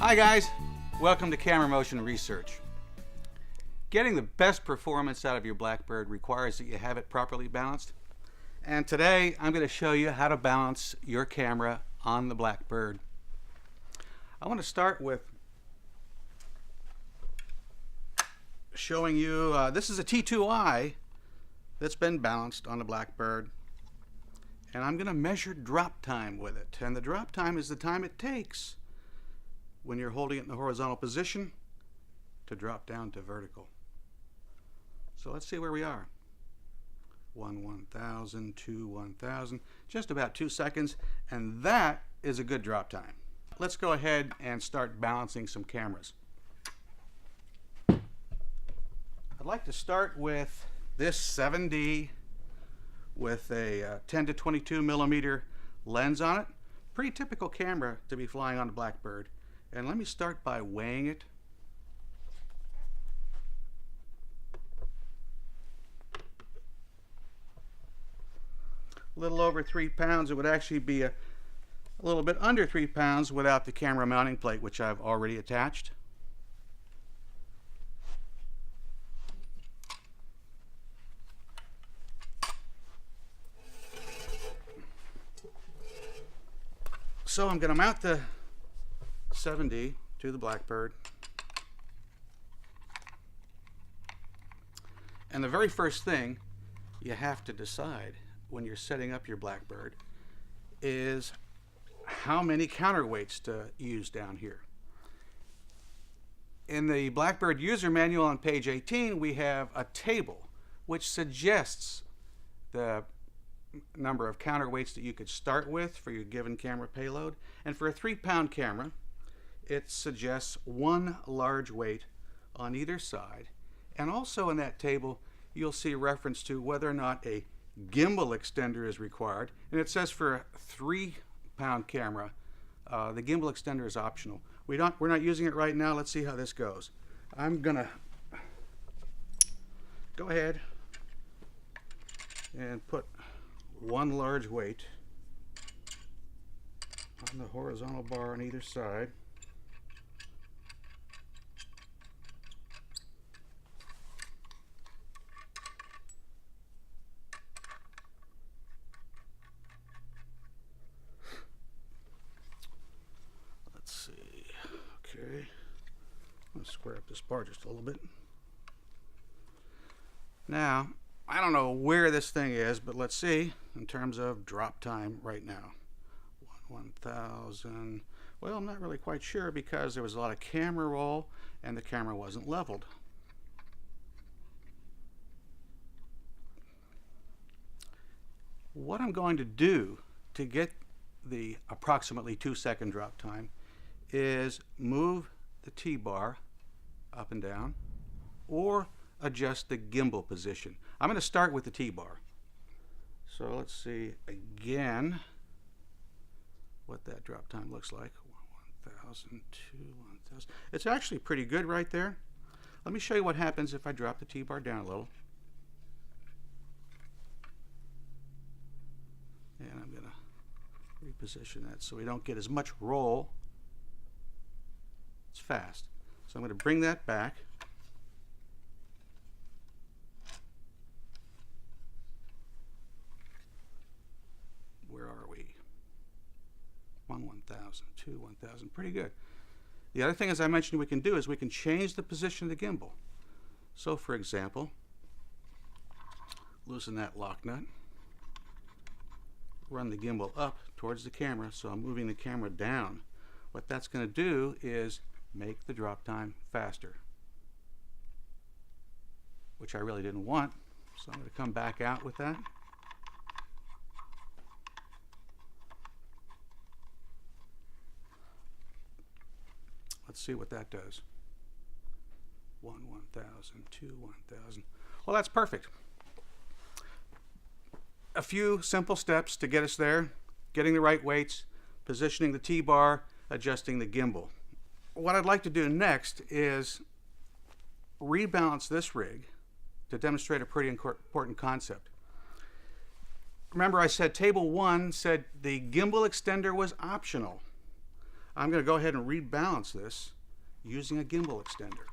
Hi guys, welcome to Camera Motion Research. Getting the best performance out of your Blackbird requires that you have it properly balanced. And today I'm going to show you how to balance your camera on the Blackbird. I want to start with showing you, this is a T2i that's been balanced on the Blackbird. And I'm going to measure drop time with it. And the drop time is the time it takes when you're holding it in the horizontal position to drop down to vertical. So let's see where we are. 1/1000, 2/1000, just about 2 seconds, and that is a good drop time. Let's go ahead and start balancing some cameras. I'd like to start with this 7D with a 10 to 22 millimeter lens on it. Pretty typical camera to be flying on the Blackbird. And let me start by weighing it. A little over 3 pounds. It would actually be a little bit under 3 pounds without the camera mounting plate, which I've already attached. So I'm going to mount the 7D to the Blackbird. And the very first thing you have to decide when you're setting up your Blackbird is how many counterweights to use down here. In the Blackbird user manual on page 18, we have a table which suggests the number of counterweights that you could start with for your given camera payload. And for a 3-pound camera, it suggests 1 large weight on either side. And also in that table, you'll see reference to whether or not a gimbal extender is required. And it says for a 3-pound camera, the gimbal extender is optional. We're not using it right now. Let's see how this goes. I'm gonna go ahead and put 1 large weight on the horizontal bar on either side. Let's see. Okay. Let's square up this bar just a little bit. Now, I don't know where this thing is, but let's see in terms of drop time right now. 1/1000. Well, I'm not really quite sure because there was a lot of camera roll and the camera wasn't leveled. What I'm going to do to get the approximately 2-second drop time is move the T-bar up and down or adjust the gimbal position. I'm going to start with the T-bar. So let's see again what that drop time looks like. 1/1000, 2/1000. It's actually pretty good right there. Let me show you what happens if I drop the T-bar down a little. And I'm going to reposition that so we don't get as much roll. It's fast. So I'm going to bring that back. Where are we? 1/1000, 2/1000, pretty good. The other thing, as I mentioned, we can do is we can change the position of the gimbal. So for example, loosen that lock nut, run the gimbal up towards the camera, so I'm moving the camera down. What that's going to do is make the drop time faster, which I really didn't want. So I'm going to come back out with that. Let's see what that does. 1/1000, 2/1000. Well, that's perfect. A few simple steps to get us there: getting the right weights, positioning the T-bar, adjusting the gimbal. What I'd like to do next is rebalance this rig to demonstrate a pretty important concept. Remember, I said table 1 said the gimbal extender was optional. I'm going to go ahead and rebalance this using a gimbal extender.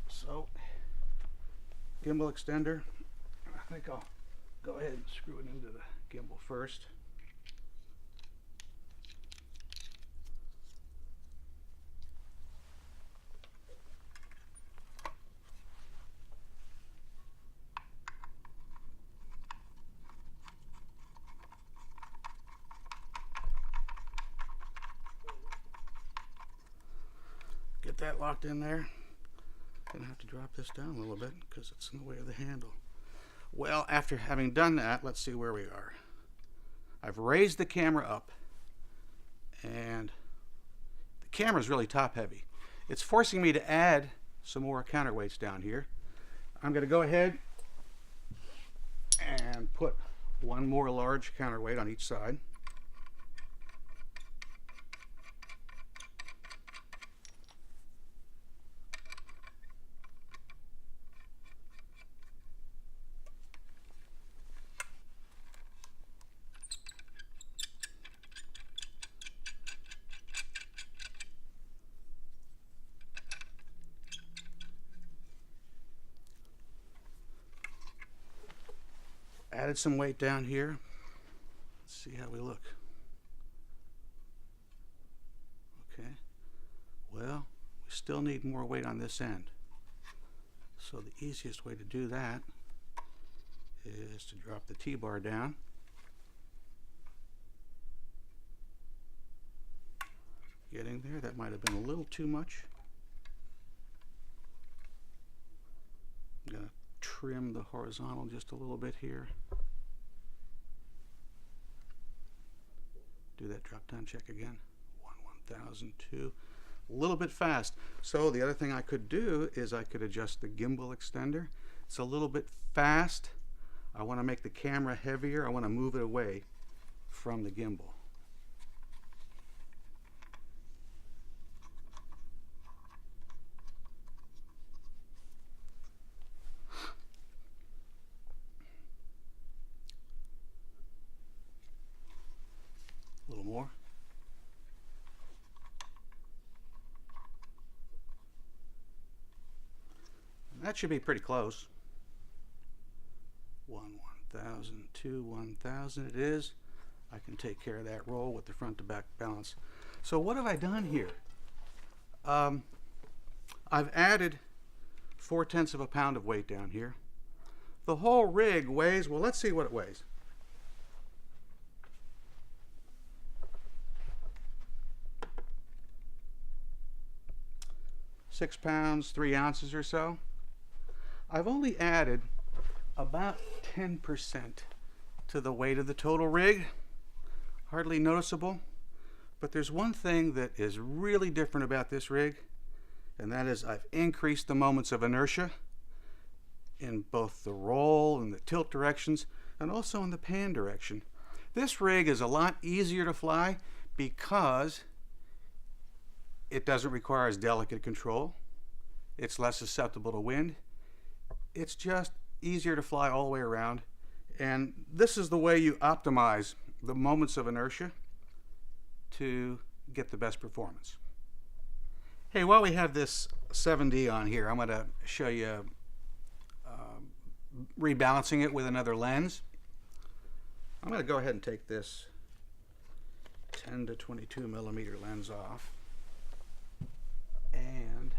So, gimbal extender, I think I'll go ahead and screw it into the gimbal first. Get that locked in there. Gonna have to drop this down a little bit because it's in the way of the handle. Well, after having done that, let's see where we are. I've raised the camera up, and the camera is really top heavy. It's forcing me to add some more counterweights down here. I'm going to go ahead and put one more large counterweight on each side. Added some weight down here. Let's see how we look. Okay. Well, we still need more weight on this end. So the easiest way to do that is to drop the T-bar down. Getting there. That might have been a little too much. I'm going to trim the horizontal just a little bit here. Do that drop down check again. 1,002. A little bit fast. So the other thing I could do is I could adjust the gimbal extender. It's a little bit fast. I want to make the camera heavier. I want to move it away from the gimbal. A little more. And that should be pretty close. 1,000, 2, 1,000 it is. I can take care of that roll with the front to back balance. So what have I done here? I've added 4/10 of a pound of weight down here. The whole rig weighs, well, let's see what it weighs. £6 pounds, 3 ounces or so. I've only added about 10% to the weight of the total rig. Hardly noticeable. But there's one thing that is really different about this rig, and that is I've increased the moments of inertia in both the roll and the tilt directions, and also in the pan direction. This rig is a lot easier to fly because it doesn't require as delicate control. It's less susceptible to wind. It's just easier to fly all the way around. And this is the way you optimize the moments of inertia to get the best performance. Hey, while we have this 7D on here, I'm going to show you rebalancing it with another lens. I'm going to go ahead and take this 10 to 22 millimeter lens off. And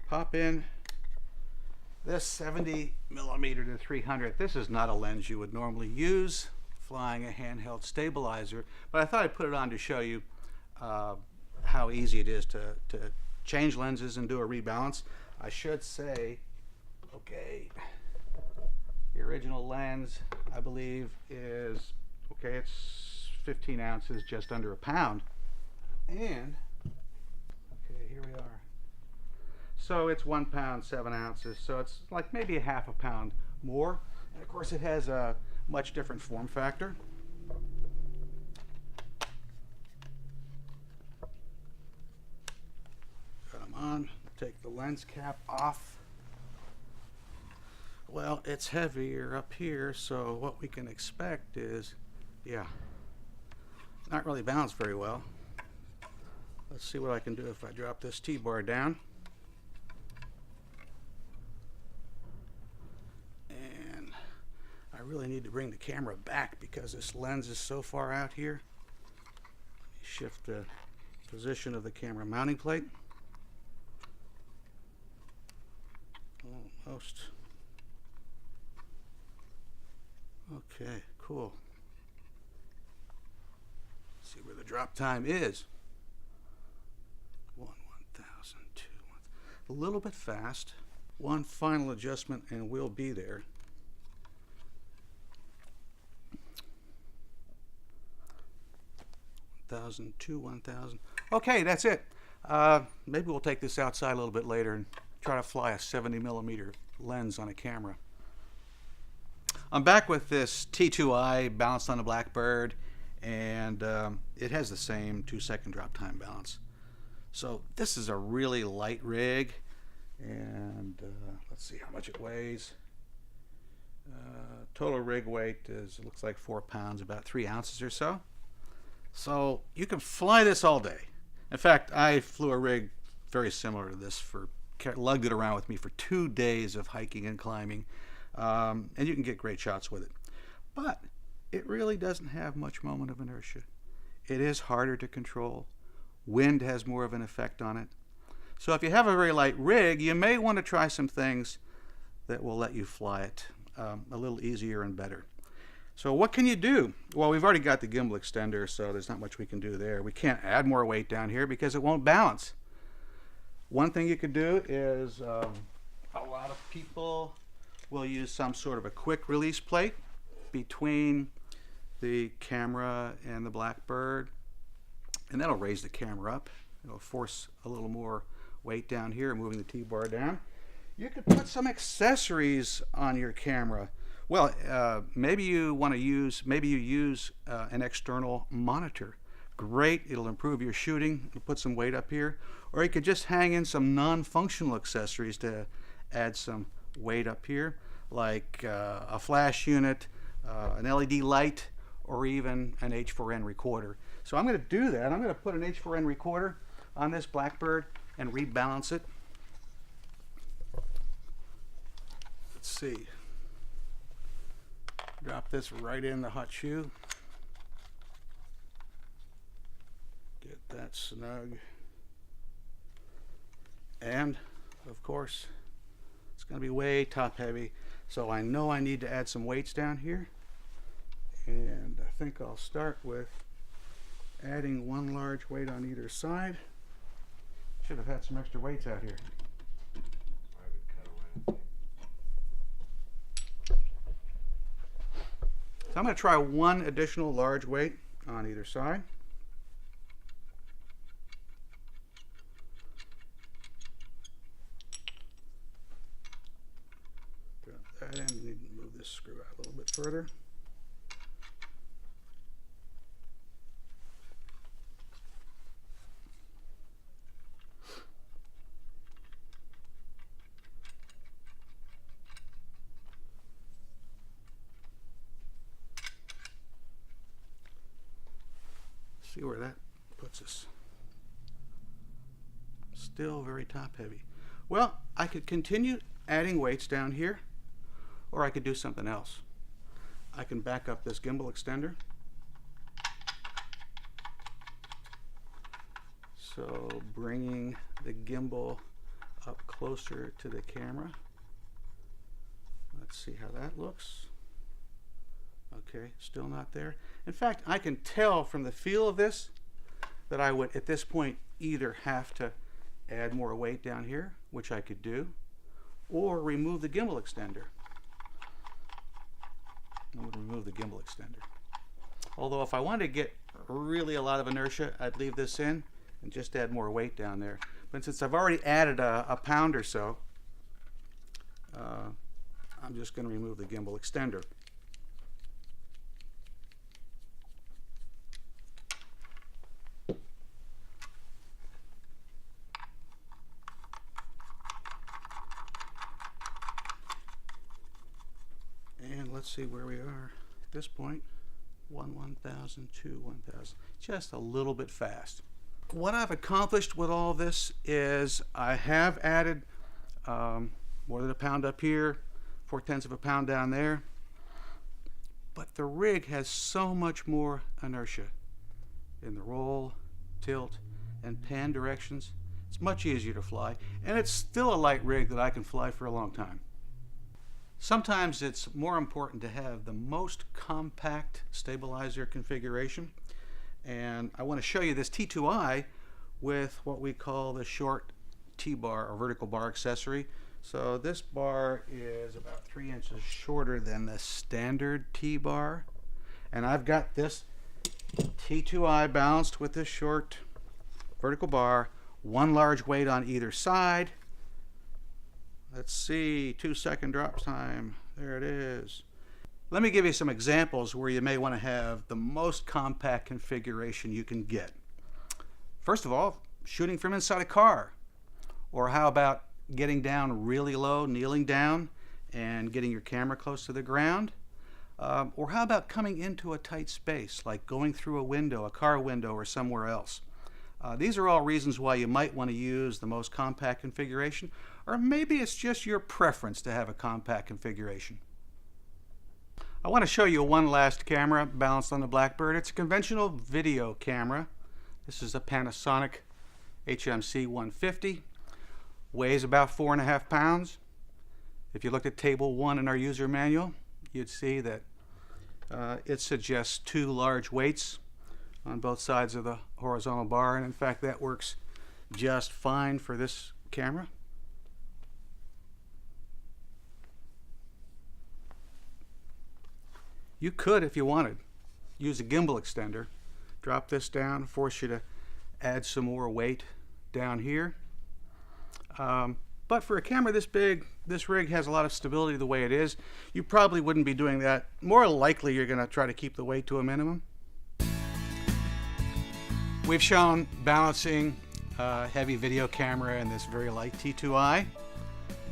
pop in this 70 millimeter to 300. This is not a lens you would normally use flying a handheld stabilizer, but I thought I'd put it on to show you how easy it is to change lenses and do a rebalance. I should say, okay, the original lens, I believe, is, okay, it's 15 ounces, just under a pound. And, okay, here we are. So it's 1 pound, 7 ounces. So it's like maybe a half a pound more. And of course it has a much different form factor. Got them on. Take the lens cap off. Well, it's heavier up here, so what we can expect is, yeah, not really balanced very well. Let's see what I can do if I drop this T-bar down. And I really need to bring the camera back because this lens is so far out here. Let me shift the position of the camera mounting plate. Almost. Okay, cool. Let's see where the drop time is. 1,000, 2, 1. A little bit fast. One final adjustment and we'll be there. Two 1,000. Okay, that's it. Maybe we'll take this outside a little bit later and try to fly a 70mm lens on a camera. I'm back with this T2i balanced on a Blackbird, and it has the same 2-second drop time balance. So this is a really light rig, and let's see how much it weighs. Total rig weight is, it looks like 4 pounds, about 3 ounces or so. So you can fly this all day. In fact, I flew a rig very similar to this, lugged it around with me for 2 days of hiking and climbing, and you can get great shots with it. But it really doesn't have much moment of inertia. It is harder to control. Wind has more of an effect on it. So if you have a very light rig, you may want to try some things that will let you fly it a little easier and better. So what can you do? Well, we've already got the gimbal extender, so there's not much we can do there. We can't add more weight down here because it won't balance. One thing you could do is, a lot of people will use some sort of a quick release plate between the camera and the Blackbird, and that'll raise the camera up. It'll force a little more weight down here, moving the T-bar down. You could put some accessories on your camera. Well, maybe you use an external monitor. Great, it'll improve your shooting. It'll put some weight up here. Or you could just hang in some non-functional accessories to add some weight up here, like a flash unit, an LED light, or even an H4n recorder. So I'm going to do that. I'm going to put an H4n recorder on this Blackbird and rebalance it. Let's see. Drop this right in the hot shoe. Get that snug. And, of course, it's going to be way top heavy. So I know I need to add some weights down here. And I think I'll start with adding one large weight on either side. Should have had some extra weights out here. So I'm going to try one additional large weight on either side. Drop that in. We need to move this screw out a little bit further. See where that puts us. Still very top heavy. Well, I could continue adding weights down here, or I could do something else. I can back up this gimbal extender. So bringing the gimbal up closer to the camera. Let's see how that looks. Okay, still not there. In fact, I can tell from the feel of this that I would, at this point, either have to add more weight down here, which I could do, or remove the gimbal extender. I would remove the gimbal extender. Although if I wanted to get really a lot of inertia, I'd leave this in and just add more weight down there. But since I've already added a pound or so, I'm just going to remove the gimbal extender. let's see where we are at this point. 1,000, 2, 1,000. Just a little bit fast. What I've accomplished with all this is I have added more than a pound up here, 4/10 of a pound down there. But the rig has so much more inertia in the roll, tilt, and pan directions. It's much easier to fly, and it's still a light rig that I can fly for a long time. Sometimes it's more important to have the most compact stabilizer configuration, and I want to show you this T2i with what we call the short T-bar or vertical bar accessory. So this bar is about 3 inches shorter than the standard T-bar, and I've got this T2i balanced with this short vertical bar, one large weight on either side. Let's see, 2-second drop time. There it is. Let me give you some examples where you may want to have the most compact configuration you can get. First of all, shooting from inside a car. Or how about getting down really low, kneeling down, and getting your camera close to the ground? Or how about coming into a tight space, like going through a window, a car window, or somewhere else? These are all reasons why you might want to use the most compact configuration, or maybe it's just your preference to have a compact configuration. I want to show you one last camera balanced on the Blackbird. It's a conventional video camera. This is a Panasonic HMC 150. Weighs about 4.5 pounds. If you looked at table 1 in our user manual, you'd see that it suggests 2 large weights on both sides of the horizontal bar, and in fact that works just fine for this camera. You could, if you wanted, use a gimbal extender, drop this down, force you to add some more weight down here. But for a camera this big, this rig has a lot of stability the way it is. You probably wouldn't be doing that. More likely you're going to try to keep the weight to a minimum. We've shown balancing a heavy video camera in this very light T2i.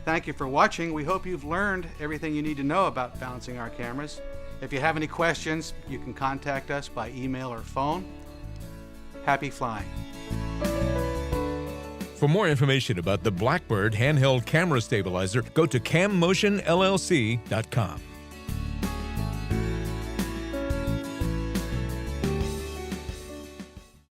Thank you for watching. We hope you've learned everything you need to know about balancing our cameras. If you have any questions, you can contact us by email or phone. Happy flying. For more information about the Blackbird handheld camera stabilizer, go to cammotionllc.com.